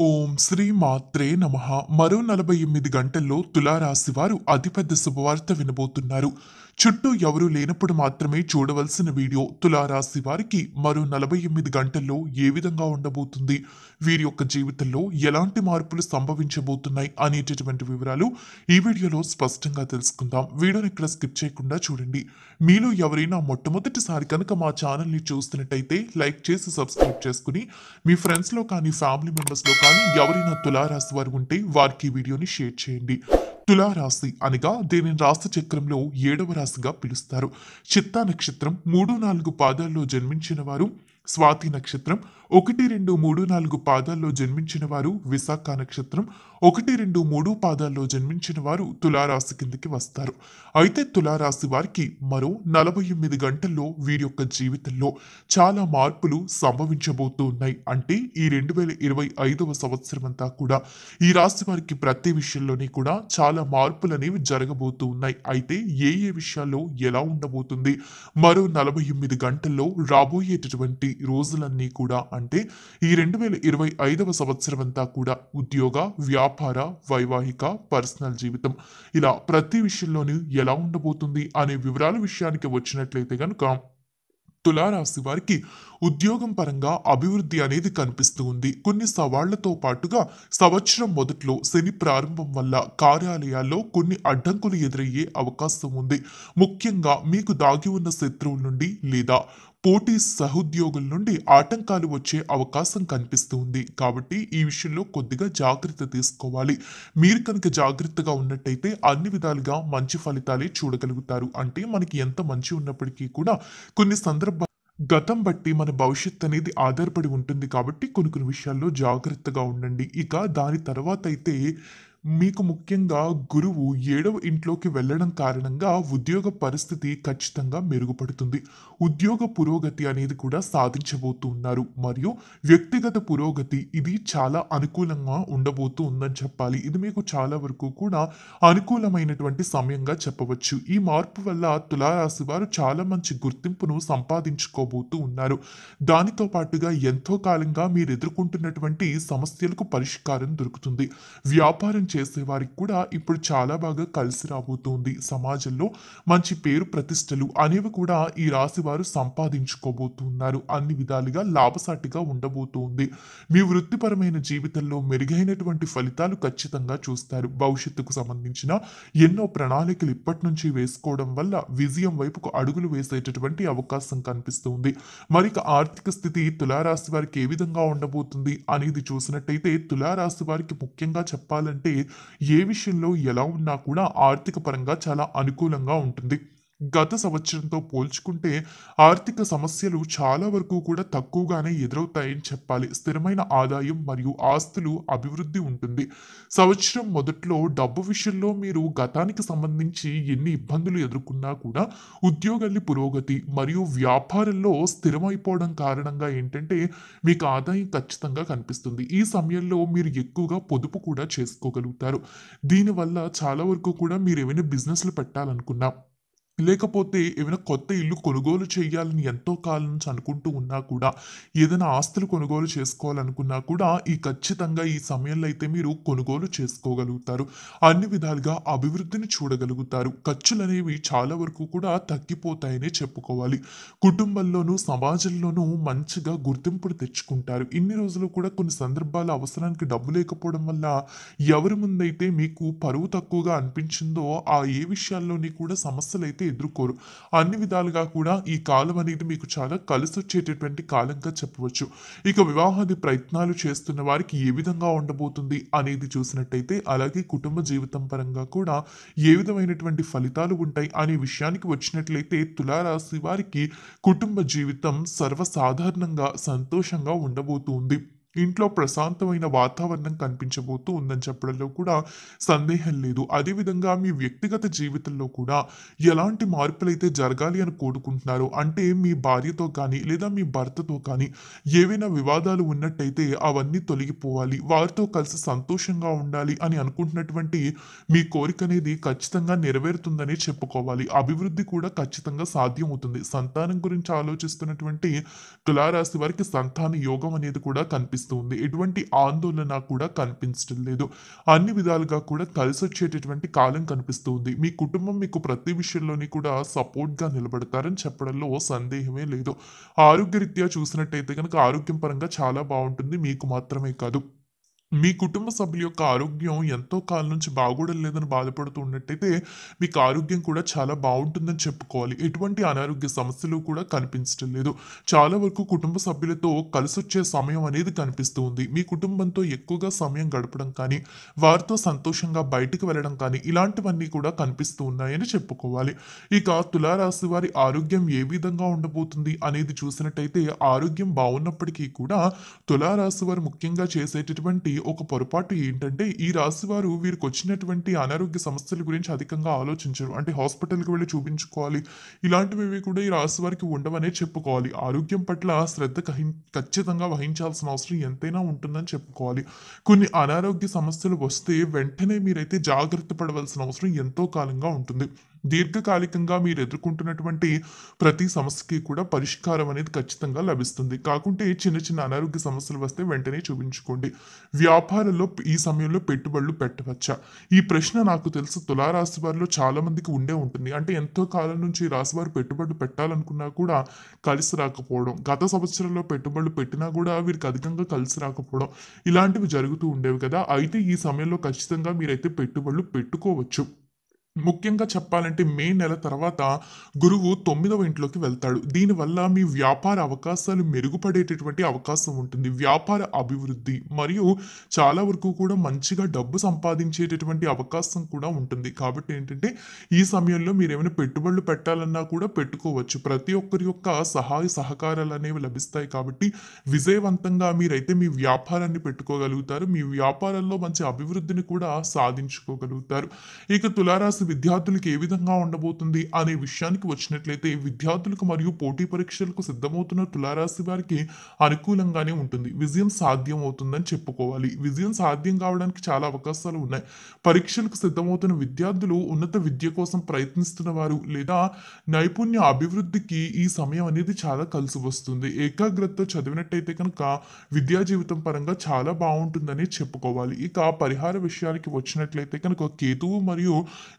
ఓం శ్రీ మాత్రే నమః. మరో 48 గంటల్లో తులారాశి వారు అతిపెద్ద శుభవార్త వినబోతున్నారు. చుట్టూ ఎవరూ లేనప్పుడు మాత్రమే చూడవలసిన వీడియో. తులారాశి వారికి మరో 48 గంటల్లో ఏ విధంగా ఉండబోతుంది, వీరి యొక్క జీవితంలో ఎలాంటి మార్పులు సంభవించబోతున్నాయి అనేటటువంటి వివరాలు ఈ వీడియోలో స్పష్టంగా తెలుసుకుందాం. వీడియోని ఇక్కడ స్కిప్ చేయకుండా చూడండి. మీలో ఎవరైనా మొట్టమొదటిసారి కనుక మా ఛానల్ని చూస్తున్నట్టయితే లైక్ చేసి సబ్స్క్రైబ్ చేసుకుని మీ ఫ్రెండ్స్లో కానీ ఫ్యామిలీ మెంబర్స్లో కానీ ఎవరైనా తులారాశి వారు ఉంటే వారికి ఈ వీడియోని షేర్ చేయండి. తులారాశి అనగా దీనిని రాశి చక్రంలో 7వ రాశిగా పిలుస్తారు. చిత్తా నక్షత్రం 3-4 పాదాల్లో జన్మించిన వారు, స్వాతి నక్షత్రం 1-2-3-4 పాదాల్లో జన్మించిన వారు, విశాఖ నక్షత్రం 1-2-3 పాదాల్లో జన్మించిన వారు తులారాశి కిందకి వస్తారు. అయితే తులారాశి వారికి మరో 48 గంటల్లో వీరి యొక్క జీవితంలో చాలా మార్పులు సంభవించబోతూ ఉన్నాయి. అంటే ఈ 2025వ సంవత్సరం అంతా కూడా ఈ రాశి వారికి ప్రతి విషయంలోని కూడా చాలా మార్పులు అనేవి జరగబోతూ ఉన్నాయి. అయితే ఏ ఏ విషయాల్లో ఎలా ఉండబోతుంది, మరో 48 గంటల్లో రాబోయేటటువంటి రోజులన్నీ కూడా అంటే ఈ 2025వ సంవత్సరం అంతా కూడా ఉద్యోగ, వ్యాపార, వైవాహిక, పర్సనల్ జీవితం ఇలా ప్రతి విషయంలోనూ ఎలా ఉండబోతుంది అనే వివరాల విషయానికి వచ్చినట్లయితే గనుక తులారాశి వారికి ఉద్యోగం పరంగా అభివృద్ధి అనేది కనిపిస్తూ ఉంది. కొన్ని సవాళ్లతో పాటుగా సంవత్సరం మొదట్లో శని ప్రారంభం వల్ల కార్యాలయాల్లో కొన్ని అడ్డంకులు ఎదురయ్యే అవకాశం ఉంది. ముఖ్యంగా మీకు దాగి ఉన్న శత్రువుల నుండి లేదా పోటీ సహోద్యోగుల నుండి ఆటంకాలు వచ్చే అవకాశం కనిపిస్తూ ఉంది. కాబట్టి ఈ విషయంలో కొద్దిగా జాగ్రత్త తీసుకోవాలి. మీరు కనుక జాగ్రత్తగా ఉన్నట్టయితే అన్ని విధాలుగా మంచి ఫలితాలే చూడగలుగుతారు. అంటే మనకి ఎంత మంచి ఉన్నప్పటికీ కూడా కొన్ని గతం బట్టి మన భవిష్యత్ అనేది ఆధారపడి ఉంటుంది. కాబట్టి కొన్ని విషయాల్లో జాగ్రత్తగా ఉండండి. ఇక దాని తర్వాత అయితే మీకు ముఖ్యంగా గురువు 7వ ఇంట్లోకి వెళ్ళడం కారణంగా ఉద్యోగ పరిస్థితి ఖచ్చితంగా మెరుగుపడుతుంది. ఉద్యోగ పురోగతి అనేది కూడా సాధించబోతూ ఉన్నారు. మరియు వ్యక్తిగత పురోగతి ఇది చాలా అనుకూలంగా ఉండబోతూ ఉందని చెప్పాలి. ఇది మీకు చాలా వరకు కూడా అనుకూలమైనటువంటి సమయంగా చెప్పవచ్చు. ఈ మార్పు వల్ల తులారాశి వారు చాలా మంచి గుర్తింపును సంపాదించుకోబోతూ ఉన్నారు. దానితో పాటుగా ఎంతో కాలంగా మీరు ఎదుర్కొంటున్నటువంటి సమస్యలకు పరిష్కారం దొరుకుతుంది. వ్యాపారం చేసేవారికి కూడా ఇప్పుడు చాలా బాగా కలిసి రాబోతుంది. సమాజంలో మంచి పేరు ప్రతిష్టలు అనేవి కూడా ఈ రాశి వారు సంపాదించుకోబోతున్నారు. అన్ని విధాలుగా లాభసాటిగా ఉండబోతుంది. మీ వృత్తిపరమైన జీవితంలో మెరుగైనటువంటి ఫలితాలు ఖచ్చితంగా చూస్తారు. భవిష్యత్తుకు సంబంధించిన ఎన్నో ప్రణాళికలు ఇప్పటి నుంచి వేసుకోవడం వల్ల విజయం వైపుకు అడుగులు వేసేటటువంటి అవకాశం కనిపిస్తుంది. మరిక ఆర్థిక స్థితి తులారాశి వారికి ఏ విధంగా ఉండబోతుంది అనేది చూసినట్టయితే తులారాశి వారికి ముఖ్యంగా చెప్పాలంటే ఏ విషయంలో ఎలా ఉన్నా కూడా ఆర్థిక పరంగా చాలా అనుకూలంగా ఉంటుంది. గత సంవత్సరంతో పోల్చుకుంటే ఆర్థిక సమస్యలు చాలా వరకు కూడా తక్కువగానే ఎదురవుతాయని చెప్పాలి. స్థిరమైన ఆదాయం మరియు ఆస్తులు అభివృద్ధి ఉంటుంది. సంవత్సరం మొదట్లో డబ్బు విషయంలో మీరు గతానికి సంబంధించి ఎన్ని ఇబ్బందులు ఎదుర్కొన్నా కూడా ఉద్యోగాల పురోగతి మరియు వ్యాపారంలో స్థిరమైపోవడం కారణంగా ఏంటంటే మీకు ఆదాయం ఖచ్చితంగా కనిపిస్తుంది. ఈ సమయంలో మీరు ఎక్కువగా పొదుపు కూడా చేసుకోగలుగుతారు. దీనివల్ల చాలా వరకు కూడా మీరు ఏమైనా బిజినెస్లు పెట్టాలనుకున్నా లేకపోతే ఏమైనా కొత్త ఇల్లు కొనుగోలు చేయాలని ఎంతో కాలం నుంచి అనుకుంటూ ఉన్నా కూడా ఏదైనా ఆస్తులు కొనుగోలు చేసుకోవాలనుకున్నా కూడా ఖచ్చితంగా ఈ సమయంలో అయితే మీరు కొనుగోలు చేసుకోగలుగుతారు. అన్ని విధాలుగా అభివృద్ధిని చూడగలుగుతారు. ఖర్చులు అనేవి చాలా వరకు కూడా తగ్గిపోతాయనే చెప్పుకోవాలి. కుటుంబంలోనూ సమాజంలోనూ మంచిగా గుర్తింపును తెచ్చుకుంటారు. ఇన్ని రోజులు కూడా కొన్ని సందర్భాల అవసరానికి డబ్బు లేకపోవడం వల్ల ఎవరి ముందైతే మీకు పరువు తక్కువగా అనిపించిందో ఏ విషయాల్లోని కూడా సమస్యలు అయితే ఎదుర్కోరు. అన్ని విధాలుగా కూడా ఈ కాలం అనేది మీకు చాలా కలిసొచ్చేటటువంటి కాలంగా చెప్పవచ్చు. ఇక వివాహాది ప్రయత్నాలు చేస్తున్న వారికి ఏ విధంగా ఉండబోతుంది అనేది చూసినట్టయితే అలాగే కుటుంబ జీవితం పరంగా కూడా ఏ విధమైనటువంటి ఫలితాలు ఉంటాయి అనే విషయానికి వచ్చినట్లయితే తులారాశి వారికి కుటుంబ జీవితం సర్వసాధారణంగా సంతోషంగా ఉండబోతుంది. ఇంట్లో ప్రశాంతమైన వాతావరణం కనిపించబోతూ ఉందని చెప్పడంలో కూడా సందేహం లేదు. అదేవిధంగా మీ వ్యక్తిగత జీవితంలో కూడా ఎలాంటి మార్పులైతే జరగాలి అని కోరుకుంటున్నారో అంటే మీ భార్యతో కానీ లేదా మీ భర్తతో కానీ ఏవైనా వివాదాలు ఉన్నట్టయితే అవన్నీ తొలగిపోవాలి. వారితో కలిసి సంతోషంగా ఉండాలి అని అనుకుంటున్నటువంటి మీ కోరిక అనేది ఖచ్చితంగా నెరవేరుతుందని చెప్పుకోవాలి. అభివృద్ధి కూడా ఖచ్చితంగా సాధ్యమవుతుంది. సంతానం గురించి ఆలోచిస్తున్నటువంటి తులారాశి వారికి సంతాన యోగం అనేది కూడా కనిపిస్తుంది. కనిపిస్తుంది. ఎటువంటి ఆందోళన కూడా కనిపించడం లేదు. అన్ని విధాలుగా కూడా కలిసొచ్చేటటువంటి కాలం కనిపిస్తూ ఉంది. మీ కుటుంబం మీకు ప్రతి విషయంలోని కూడా సపోర్ట్‌గా నిలబడతారని చెప్పడంలో సందేహమే లేదు. ఆరోగ్యరీత్యా చూసినట్టయితే గనక ఆరోగ్యం పరంగా చాలా బావుంటుంది. మీకు మాత్రమే కాదు. మీ కుటుంబ సభ్యుల యొక్క ఆరోగ్యం ఎంతో కాలం నుంచి బాగోడం లేదని బాధపడుతూ ఉన్నట్టయితే, మీకు ఆరోగ్యం కూడా చాలా బావుంటుందని చెప్పుకోవాలి. ఎటువంటి అనారోగ్య సమస్యలు కూడా కనిపించటం లేదు. చాలా వరకు కుటుంబ సభ్యులతో కలిసొచ్చే సమయం అనేది కనిపిస్తూ ఉంది. మీ కుటుంబంతో ఎక్కువగా సమయం గడపడం కానీ, వారితో సంతోషంగా బయటికి వెళ్ళడం కానీ, ఇలాంటివన్నీ కూడా కనిపిస్తూ ఉన్నాయని చెప్పుకోవాలి. ఇక తులారాశి వారి ఆరోగ్యం ఏ విధంగా ఉండబోతుంది అనేది చూసినట్టయితే, ఆరోగ్యం బావున్నప్పటికీ కూడా తులారాశి వారు ముఖ్యంగా చేసేటటువంటి ఒక పొరపాటు ఏంటంటే, ఈ రాశి వారు వీరికొచ్చినటువంటి అనారోగ్య సమస్యల గురించి అధికంగా ఆలోచించరు. అంటే హాస్పిటల్‌కి వెళ్లి చూపించుకోవాలి. ఇలాంటివేవి కూడా ఈ రాశి వారికి ఉండవనే చెప్పుకోవాలి. ఆరోగ్యం పట్ల శ్రద్ధ ఖచ్చితంగా వహించాల్సిన అవసరం ఎంతైనా ఉంటుందని చెప్పుకోవాలి. కొన్ని అనారోగ్య సమస్యలు వస్తే వెంటనే మీరైతే జాగ్రత్త పడవలసిన అవసరం ఎంతో కాలంగా ఉంటుంది. దీర్ఘకాలికంగా మీరు ఎదుర్కొంటున్నటువంటి ప్రతి సమస్యకి కూడా పరిష్కారం అనేది ఖచ్చితంగా లభిస్తుంది. కాకుంటే చిన్న చిన్న అనారోగ్య సమస్యలు వస్తే వెంటనే చూపించుకోండి. వ్యాపారంలో ఈ సమయంలో పెట్టుబడులు పెట్టవచ్చా? ఈ ప్రశ్న నాకు తెలుసు తులారాశి వారిలో చాలా మందికి ఉండే ఉంటుంది. అంటే ఎంతో కాలం నుంచి ఈ రాశి వారు పెట్టుబడులు పెట్టాలనుకున్నా కూడా కలిసి రాకపోవడం. గత సంవత్సరంలో పెట్టుబడులు పెట్టినా కూడా వీరికి అధికంగా కలిసి రాకపోవడం. ఇలాంటివి జరుగుతూ ఉండేవి కదా! అయితే ఈ సమయంలో ఖచ్చితంగా మీరైతే పెట్టుబడులు పెట్టుకోవచ్చు. ముఖ్యంగా చెప్పాలంటే మే నెల తర్వాత గురువు 9వ ఇంట్లోకి వెళ్తాడు. దీనివల్ల మీ వ్యాపార అవకాశాలు మెరుగుపడేటటువంటి అవకాశం ఉంటుంది. వ్యాపార అభివృద్ధి మరియు చాలా వరకు కూడా మంచిగా డబ్బు సంపాదించేటటువంటి అవకాశం కూడా ఉంటుంది. కాబట్టి ఏంటంటే ఈ సమయంలో మీరేమైనా పెట్టుబడులు పెట్టాలన్నా కూడా పెట్టుకోవచ్చు. ప్రతి ఒక్కరి యొక్క సహాయ సహకారాలు అనేవి లభిస్తాయి కాబట్టి విజయవంతంగా మీరైతే మీ వ్యాపారాన్ని పెట్టుకోగలుగుతారు. మీ వ్యాపారంలో మంచి అభివృద్ధిని కూడా సాధించుకోగలుగుతారు. ఇక తులారాశి విద్యార్థులకు ఏ విధంగా ఉండబోతుంది అనే విషయానికి వచ్చినట్లయితే, విద్యార్థులకు మరియు పోటీ పరీక్షలకు సిద్ధమవుతున్న తులారాశి వారికి అనుకూలంగానే ఉంటుంది. విజయం సాధ్యం అవుతుందని చెప్పుకోవాలి. విజయం సాధ్యం కావడానికి చాలా అవకాశాలు ఉన్నాయి. పరీక్షలకు సిద్ధమవుతున్న విద్యార్థులు, ఉన్నత విద్య కోసం ప్రయత్నిస్తున్న వారు లేదా నైపుణ్య అభివృద్ధికి ఈ సమయం అనేది చాలా కలిసి వస్తుంది. ఏకాగ్రతతో చదివినట్టయితే కనుక విద్యా జీవితం పరంగా చాలా బాగుంటుందని చెప్పుకోవాలి. ఇక పరిహార విషయానికి వచ్చినట్లయితే కనుక కేతువు మరియు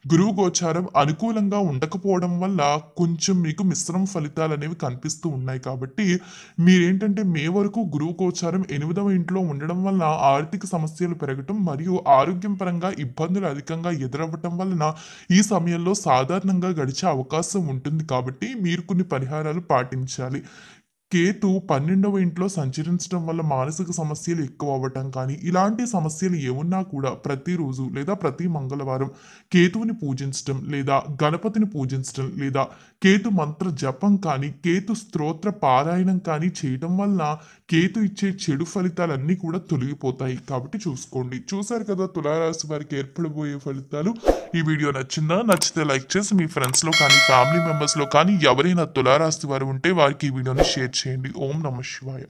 గురువు గోచారం అనుకూలంగా ఉండకపోవడం వల్ల కొంచెం మీకు మిశ్రమ ఫలితాలు అనేవి కనిపిస్తూ ఉన్నాయి. కాబట్టి మీరేంటంటే మే వరకు గురువు గోచారం 8వ ఇంట్లో ఉండడం వల్ల ఆర్థిక సమస్యలు పెరగటం మరియు ఆరోగ్యం పరంగా ఇబ్బందులు అధికంగా ఎదురవ్వటం వలన ఈ సమయంలో సాధారణంగా గడిచే అవకాశం ఉంటుంది. కాబట్టి మీరు కొన్ని పరిహారాలు పాటించాలి. కేతు 12వ ఇంట్లో సంచరించడం వల్ల మానసిక సమస్యలు ఎక్కువ అవ్వటం కానీ, ఇలాంటి సమస్యలు ఏమున్నా కూడా ప్రతిరోజు లేదా ప్రతి మంగళవారం కేతువుని పూజించటం లేదా గణపతిని పూజించటం లేదా కేతు మంత్ర జపం కానీ, కేతు స్తోత్ర పారాయణం కానీ చేయటం వల్ల కేతు ఇచ్చే చెడు ఫలితాలన్నీ కూడా తొలగిపోతాయి. కాబట్టి చూసుకోండి. చూసారు కదా తులారాశి వారికి ఏర్పడబోయే ఫలితాలు. ఈ వీడియో నచ్చిందా? నచ్చితే లైక్ చేసి మీ ఫ్రెండ్స్‌లో కానీ, ఫ్యామిలీ మెంబర్స్‌లో కానీ ఎవరైనా తులారాశి వారు ఉంటే వారికి ఈ వీడియోని షేర్ చేయండి. ఓం నమః శివాయ.